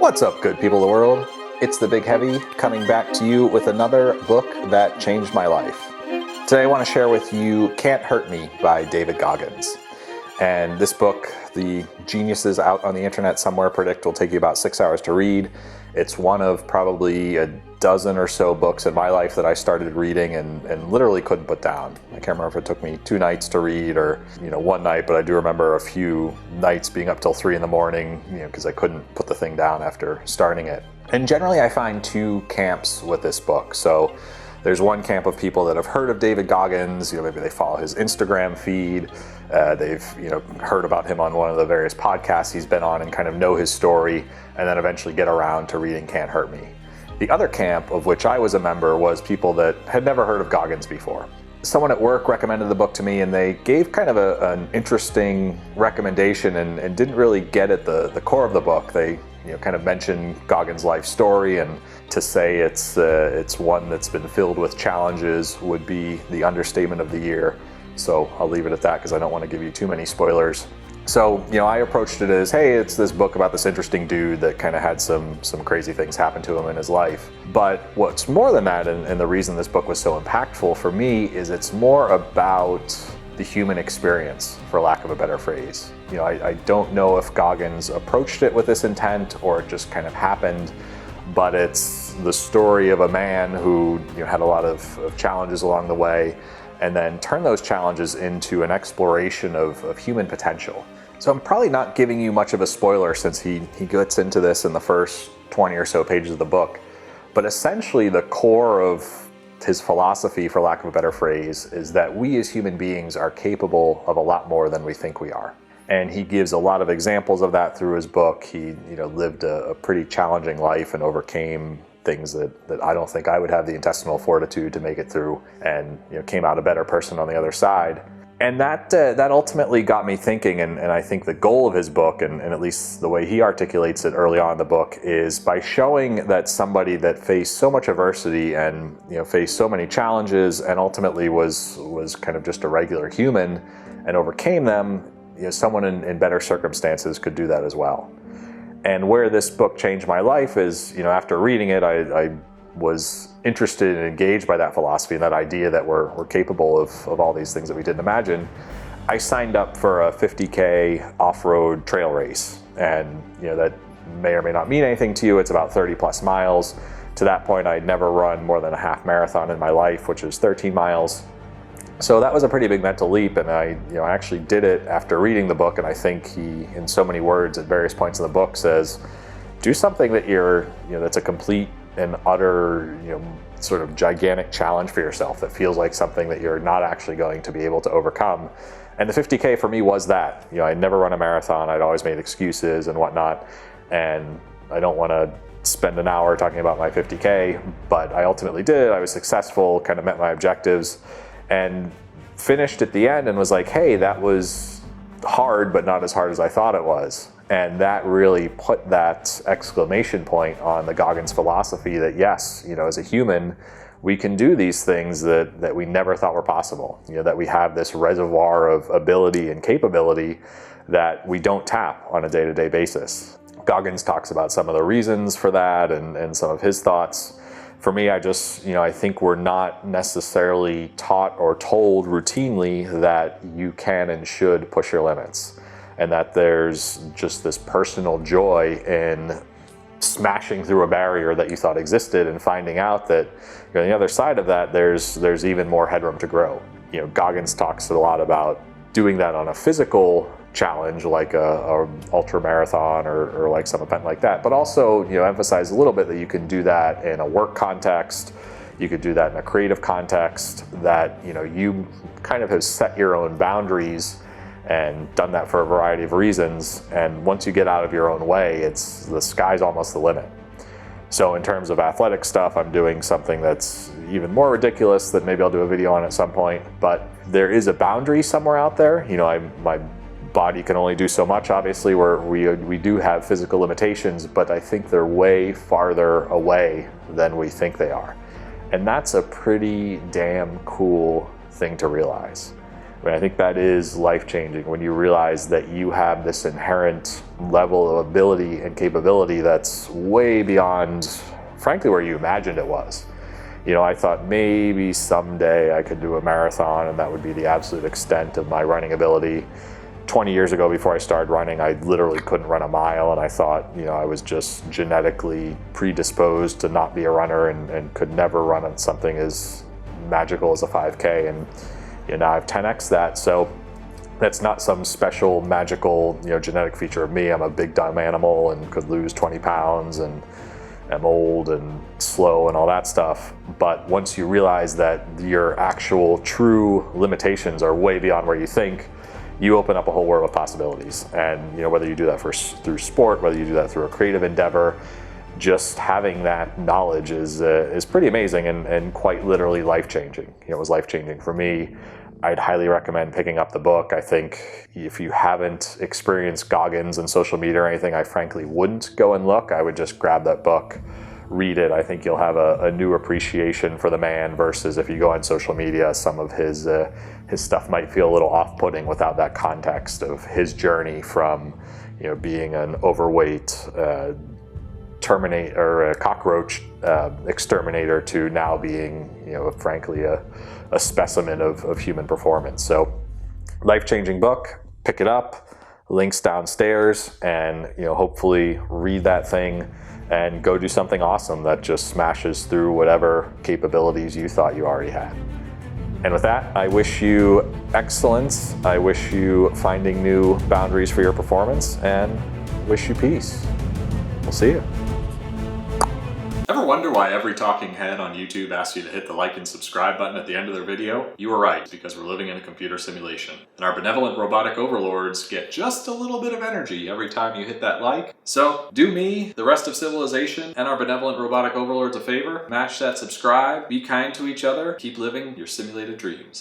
What's up, good people of the world? It's the Big Heavy coming back to you with another book that changed my life. Today I want to share with you Can't Hurt Me by David Goggins. And this book, the geniuses out on the internet somewhere predict will take you about 6 hours to read. It's one of probably a dozen or so books in my life that I started reading and literally couldn't put down. I can't remember if it took me 2 nights to read or one night, but I do remember a few nights being up till 3 in the morning, because I couldn't put the thing down after starting it. And generally I find 2 camps with this book. So there's one camp of people that have heard of David Goggins, maybe they follow his Instagram feed, they've heard about him on one of the various podcasts he's been on and kind of know his story, and then eventually get around to reading Can't Hurt Me. The other camp, of which I was a member, was people that had never heard of Goggins before. Someone at work recommended the book to me, and they gave kind of an interesting recommendation and didn't really get at the core of the book. They kind of mentioned Goggins' life story, and to say it's one that's been filled with challenges would be the understatement of the year. So I'll leave it at that because I don't want to give you too many spoilers. So, I approached it as, hey, it's this book about this interesting dude that kind of had some crazy things happen to him in his life. But what's more than that, and the reason this book was so impactful for me, is it's more about the human experience, for lack of a better phrase. I don't know if Goggins approached it with this intent or it just kind of happened, but it's the story of a man who had a lot of challenges along the way, and then turn those challenges into an exploration of human potential. So I'm probably not giving you much of a spoiler since he gets into this in the first 20 or so pages of the book, but essentially the core of his philosophy, for lack of a better phrase, is that we as human beings are capable of a lot more than we think we are. And he gives a lot of examples of that through his book. He lived a pretty challenging life and overcame things that I don't think I would have the intestinal fortitude to make it through, and came out a better person on the other side. And that ultimately got me thinking, and I think the goal of his book, and at least the way he articulates it early on in the book, is by showing that somebody that faced so much adversity and faced so many challenges and ultimately was kind of just a regular human and overcame them, someone in better circumstances could do that as well. And where this book changed my life is, after reading it, I was interested and engaged by that philosophy and that idea that we're capable of all these things that we didn't imagine. I signed up for a 50K off-road trail race, and that may or may not mean anything to you. It's about 30 plus miles. To that point, I'd never run more than a half marathon in my life, which is 13 miles. So that was a pretty big mental leap, and I actually did it after reading the book, and I think he, in so many words at various points in the book, says, do something that that's a complete and utter, sort of gigantic challenge for yourself that feels like something that you're not actually going to be able to overcome. And the 50K for me was that. I'd never run a marathon, I'd always made excuses and whatnot, and I don't want to spend an hour talking about my 50K, but I ultimately did. I was successful, kind of met my objectives, and finished at the end and was like, hey, that was hard, but not as hard as I thought it was. And that really put that exclamation point on the Goggins philosophy that yes, as a human, we can do these things that we never thought were possible. That we have this reservoir of ability and capability that we don't tap on a day-to-day basis. Goggins talks about some of the reasons for that and some of his thoughts. For me, I think we're not necessarily taught or told routinely that you can and should push your limits, and that there's just this personal joy in smashing through a barrier that you thought existed and finding out that on the other side of that, there's even more headroom to grow. Goggins talks a lot about doing that on a physical challenge like a ultra marathon or like some event like that, but also emphasize a little bit that you can do that in a work context, you could do that in a creative context, that you kind of have set your own boundaries and done that for a variety of reasons, and once you get out of your own way, the sky's almost the limit. So in terms of athletic stuff, I'm doing something that's even more ridiculous that maybe I'll do a video on at some point, but there is a boundary somewhere out there. My body can only do so much, obviously, where we do have physical limitations, but I think they're way farther away than we think they are. And that's a pretty damn cool thing to realize. I mean, I think that is life-changing when you realize that you have this inherent level of ability and capability that's way beyond, frankly, where you imagined it was. You know, I thought maybe someday I could do a marathon and that would be the absolute extent of my running ability. 20 years ago, before I started running, I literally couldn't run a mile, and I thought, you know, I was just genetically predisposed to not be a runner and could never run on something as magical as a 5K. And you know, now I have 10x that, so that's not some special magical, you know, genetic feature of me. I'm a big dumb animal and could lose 20 pounds and am old and slow and all that stuff. But once you realize that your actual true limitations are way beyond where you think, you open up a whole world of possibilities. And you know, whether you do that through sport, whether you do that through a creative endeavor, just having that knowledge is pretty amazing and quite literally life-changing. You know, it was life-changing for me. I'd highly recommend picking up the book. I think if you haven't experienced Goggins and social media or anything, I frankly wouldn't go and look. I would just grab that book, read it. I think you'll have a new appreciation for the man, versus if you go on social media, some of his stuff might feel a little off-putting without that context of his journey from, you know, being an overweight a cockroach exterminator to now being, you know, frankly a specimen of human performance. So, life-changing book. Pick it up. Links downstairs, and you know, hopefully read that thing and go do something awesome that just smashes through whatever capabilities you thought you already had. And with that, I wish you excellence. I wish you finding new boundaries for your performance, and wish you peace. We'll see you. Ever wonder why every talking head on YouTube asks you to hit the like and subscribe button at the end of their video? You are right, because we're living in a computer simulation. And our benevolent robotic overlords get just a little bit of energy every time you hit that like. So do me, the rest of civilization, and our benevolent robotic overlords a favor. Mash that subscribe, be kind to each other, keep living your simulated dreams.